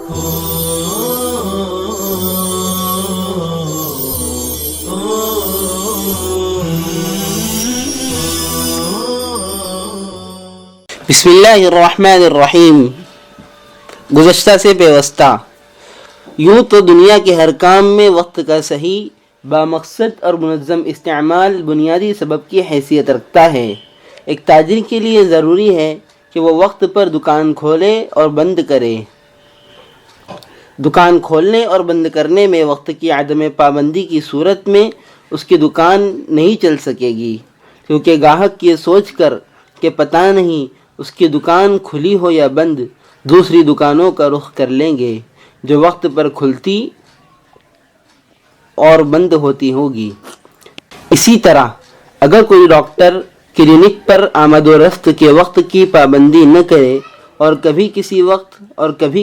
بسم اللہ الرحمن الرحیم۔ گزشتہ سے پیوستہ۔ یوں تو دنیا کے ہر کام میں وقت کا صحیح، بامقصد اور منظم استعمال بنیادی سبب کی حیثیت رکھتا ہے۔ ایک تاجر کے لیے ضروری ہے کہ وہ وقت پر دکان کھولے اور بند کرے۔ دکان کھولنے اور بند کرنے میں وقت کی عدم پابندی کی صورت میں اس کی دکان نہیں چل سکے گی، کیونکہ گاہک یہ سوچ کر کہ پتہ نہیں اس کی دکان کھلی ہو یا بند، دوسری دکانوں کا رخ کر لیں گے جو وقت پر کھلتی اور بند ہوتی ہوگی۔ اسی طرح اگر کوئی ڈاکٹر کلینک پر آمد و رفت کے وقت کی پابندی نہ کرے اور کبھی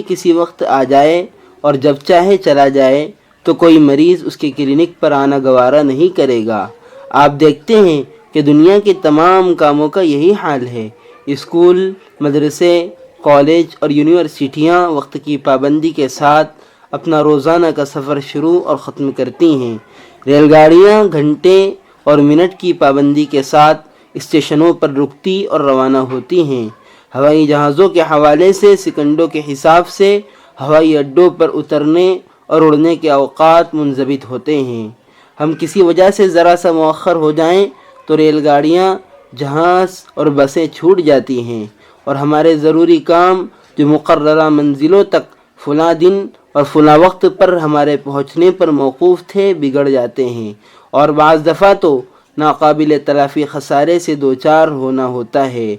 کسی وقت آ جائے اور جب چاہے چلا جائے تو کوئی مریض اس کے کلینک پر آنا گوارا نہیں کرے گا۔ آپ دیکھتے ہیں کہ دنیا کے تمام کاموں کا یہی حال ہے۔ اسکول، مدرسے، کالج اور یونیورسٹیاں وقت کی پابندی کے ساتھ اپنا روزانہ کا سفر شروع اور ختم کرتی ہیں۔ ریل گاڑیاں گھنٹے اور منٹ کی پابندی کے ساتھ اسٹیشنوں پر رکتی اور روانہ ہوتی ہیں۔ ہوائی جہازوں کے حوالے سے سیکنڈوں کے حساب سے ہوائی اڈوں پر اترنے اور اڑنے کے اوقات منضبط ہوتے ہیں۔ ہم کسی وجہ سے ذرا سا مؤخر ہو جائیں تو ریل گاڑیاں، جہاز اور بسیں چھوٹ جاتی ہیں اور ہمارے ضروری کام جو مقررہ منزلوں تک فلاں دن اور فلاں وقت پر ہمارے پہنچنے پر موقوف تھے بگڑ جاتے ہیں، اور بعض دفعہ تو ناقابل تلافی خسارے سے دوچار ہونا ہوتا ہے۔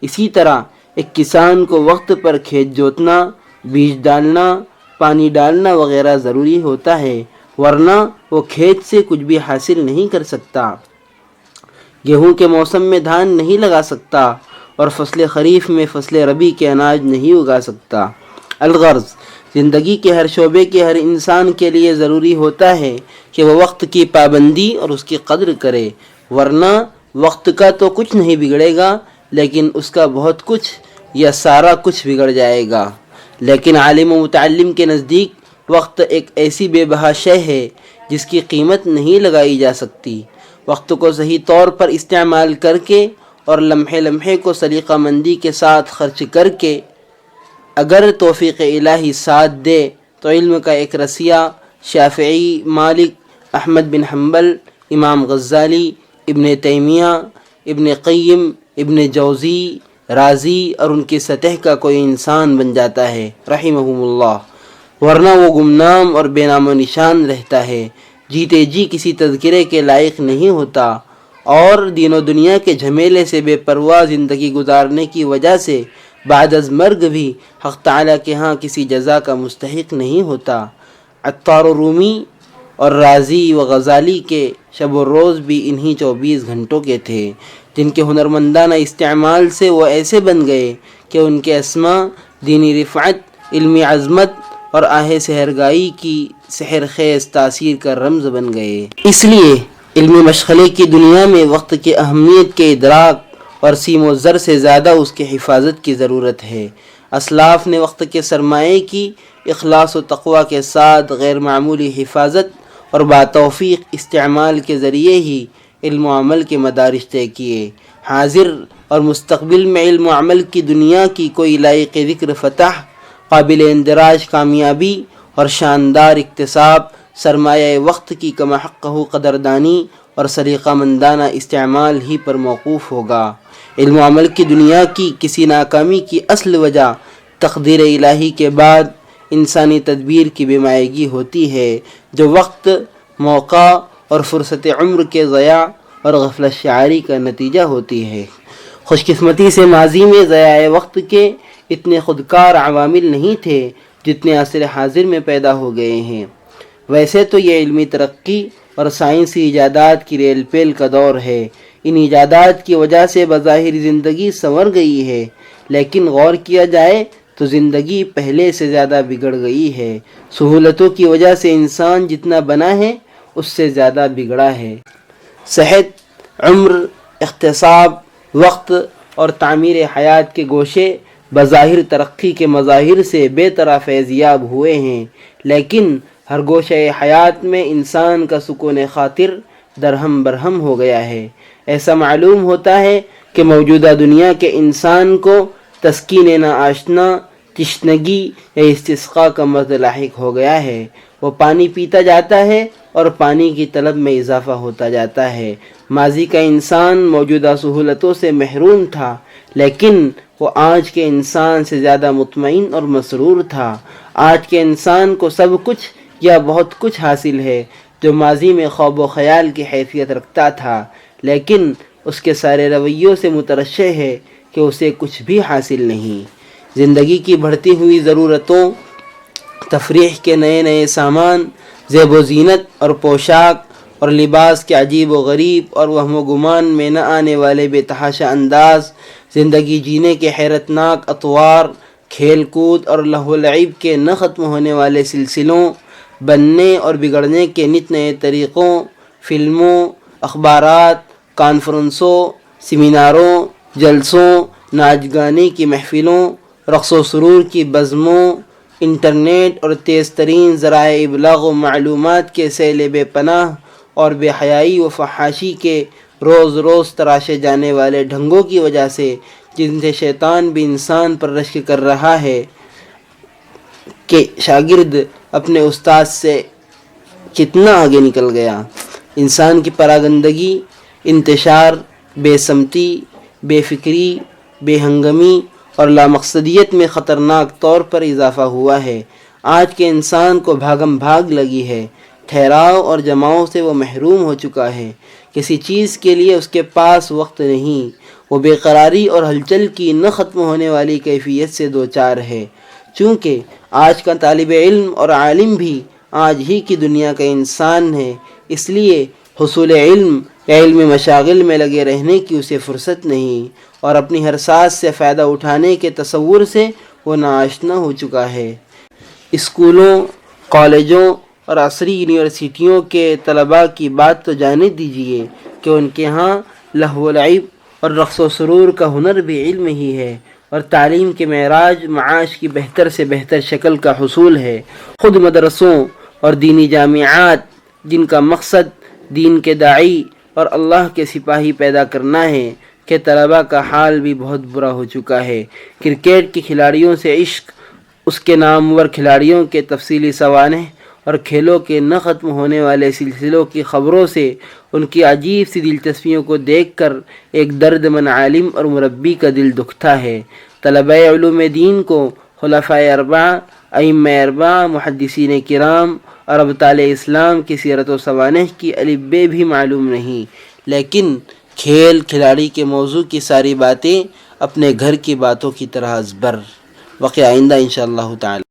اسی طرح ایک کسان کو وقت پر کھیت جوتنا، بیج ڈالنا، پانی ڈالنا وغیرہ ضروری ہوتا ہے، ورنہ وہ کھیت سے کچھ بھی حاصل نہیں کر سکتا۔ گیہوں کے موسم میں دھان نہیں لگا سکتا اور فصل خریف میں فصل ربی کے اناج نہیں اگا سکتا۔ الغرض، زندگی کے ہر شعبے کے ہر انسان کے لیے ضروری ہوتا ہے کہ وہ وقت کی پابندی اور اس کی قدر کرے، ورنہ وقت کا تو کچھ نہیں بگڑے گا لیکن اس کا بہت کچھ یا سارا کچھ بگڑ جائے گا۔ لیکن عالم و متعلم کے نزدیک وقت ایک ایسی بے بہا شے ہے جس کی قیمت نہیں لگائی جا سکتی۔ وقت کو صحیح طور پر استعمال کر کے اور لمحے لمحے کو سلیقہ مندی کے ساتھ خرچ کر کے اگر توفیق الہی ساتھ دے تو علم کا ایک رسیہ شافعی، مالک، احمد بن حنبل، امام غزالی، ابن تیمیہ، ابن قیم، ابن جوزی، رازی اور ان کی سطح کا کوئی انسان بن جاتا ہے رحمہم اللہ، ورنہ وہ گمنام اور بے نام و نشان رہتا ہے، جیتے جی کسی تذکرے کے لائق نہیں ہوتا، اور دین و دنیا کے جھمیلے سے بے پرواہ زندگی گزارنے کی وجہ سے بعد از مرگ بھی حق تعالیٰ کے ہاں کسی جزا کا مستحق نہیں ہوتا۔ عطار و رومی اور رازی و غزالی کے شب و روز بھی انہی 24 گھنٹوں کے تھے، جن کے ہنرمندانہ استعمال سے وہ ایسے بن گئے کہ ان کے اسما دینی رفعت، علمی عظمت اور آہ سحرگائی کی سحر خیز تاثیر کا رمز بن گئے۔ اس لیے علمی مشغلے کی دنیا میں وقت کی اہمیت کے ادراک اور سیم و زر سے زیادہ اس کی حفاظت کی ضرورت ہے۔ اسلاف نے وقت کے سرمایے کی اخلاص و تقوی کے ساتھ غیر معمولی حفاظت اور باتوفیق استعمال کے ذریعے ہی علم و عمل کے مدارج طے کیے۔ حاضر اور مستقبل میں علم و عمل کی دنیا کی کوئی لائق ذکر فتح، قابل اندراج کامیابی اور شاندار اکتساب سرمایہ وقت کی کما حقہ قدردانی اور سلیقہ مندانہ استعمال ہی پر موقوف ہوگا۔ علم و عمل کی دنیا کی کسی ناکامی کی اصل وجہ تقدیر الہی کے بعد انسانی تدبیر کی بے مائگی ہوتی ہے، جو وقت، موقع اور فرصت عمر کے ضیاع اور غفلت شعاری کا نتیجہ ہوتی ہے۔ خوش قسمتی سے ماضی میں ضیاع وقت کے اتنے خودکار عوامل نہیں تھے جتنے عصر حاضر میں پیدا ہو گئے ہیں۔ ویسے تو یہ علمی ترقی اور سائنسی ایجادات کی ریل پیل کا دور ہے، ان ایجادات کی وجہ سے بظاہر زندگی سنور گئی ہے، لیکن غور کیا جائے تو زندگی پہلے سے زیادہ بگڑ گئی ہے۔ سہولتوں کی وجہ سے انسان جتنا بنا ہے اس سے زیادہ بگڑا ہے۔ صحت، عمر، اقتصاب، وقت اور تعمیر حیات کے گوشے بظاہر ترقی کے مظاہر سے بے طرح فیضیاب ہوئے ہیں، لیکن ہر گوشہ حیات میں انسان کا سکون خاطر درہم برہم ہو گیا ہے۔ ایسا معلوم ہوتا ہے کہ موجودہ دنیا کے انسان کو تسکین ناآشنا، تشنگی یا استسقاء کا مرض لاحق ہو گیا ہے۔ وہ پانی پیتا جاتا ہے اور پانی کی طلب میں اضافہ ہوتا جاتا ہے۔ ماضی کا انسان موجودہ سہولتوں سے محروم تھا، لیکن وہ آج کے انسان سے زیادہ مطمئن اور مسرور تھا۔ آج کے انسان کو سب کچھ یا بہت کچھ حاصل ہے جو ماضی میں خواب و خیال کی حیثیت رکھتا تھا، لیکن اس کے سارے رویوں سے مترشح ہے کہ اسے کچھ بھی حاصل نہیں۔ زندگی کی بڑھتی ہوئی ضرورتوں، تفریح کے نئے نئے سامان، زیب و زینت اور پوشاک اور لباس کے عجیب و غریب اور وہم و گمان میں نہ آنے والے بے تحاشا انداز، زندگی جینے کے حیرت ناک اطوار، کھیل کود اور لہو و لعب کے نہ ختم ہونے والے سلسلوں، بننے اور بگڑنے کے نت نئے طریقوں، فلموں، اخبارات، کانفرنسوں، سیمیناروں، جلسوں، ناچ گانے کی محفلوں، رقص و سرور کی بزموں، انٹرنیٹ اور تیز ترین ذرائع ابلاغ و معلومات کے سیل بے پناہ اور بے حیائی و فحاشی کے روز روز تراشے جانے والے ڈھنگوں کی وجہ سے، جن سے شیطان بھی انسان پر رشک کر رہا ہے کہ شاگرد اپنے استاد سے کتنا آگے نکل گیا۔ انسان کی پراگندگی، انتشار، بے سمتی، بے فکری، بے ہنگمی اور لامقصدیت میں خطرناک طور پر اضافہ ہوا ہے۔ آج کے انسان کو بھاگم بھاگ لگی ہے، ٹھہراؤ اور جماؤ سے وہ محروم ہو چکا ہے۔ کسی چیز کے لیے اس کے پاس وقت نہیں، وہ بے قراری اور ہلچل کی نہ ختم ہونے والی کیفیت سے دوچار ہے۔ چونکہ آج کا طالب علم اور عالم بھی آج ہی کی دنیا کا انسان ہے، اس لیے حصول علم یا علمی مشاغل میں لگے رہنے کی اسے فرصت نہیں، اور اپنی ہر سانس سے فائدہ اٹھانے کے تصور سے وہ ناآشنا ہو چکا ہے۔ اسکولوں، کالجوں اور عصری یونیورسٹیوں کے طلباء کی بات تو جانے دیجیے کہ ان کے ہاں لہو و لعب اور رقص و سرور کا ہنر بھی علم ہی ہے، اور تعلیم کے معراج معاش کی بہتر سے بہتر شکل کا حصول ہے۔ خود مدرسوں اور دینی جامعات جن کا مقصد دین کے داعی اور اللہ کے سپاہی پیدا کرنا ہے، کہ طلباء کا حال بھی بہت برا ہو چکا ہے۔ کرکٹ کے کھلاڑیوں سے عشق، اس کے نامور کھلاڑیوں کے تفصیلی سوانح اور کھیلوں کے نہ ختم ہونے والے سلسلوں کی خبروں سے ان کی عجیب سی دلچسپیوں کو دیکھ کر ایک درد مند عالم اور مربی کا دل دکھتا ہے۔ طلبہ علوم دین کو خلفائے اربعہ، ائمہ اربعہ، محدثین کرام اور ابطال اسلام کی سیرت و سوانح کی الف بے بھی معلوم نہیں، لیکن کھیل کھلاڑی کے موضوع کی ساری باتیں اپنے گھر کی باتوں کی طرح ازبر۔ وقت آئندہ انشاءاللہ تعالی۔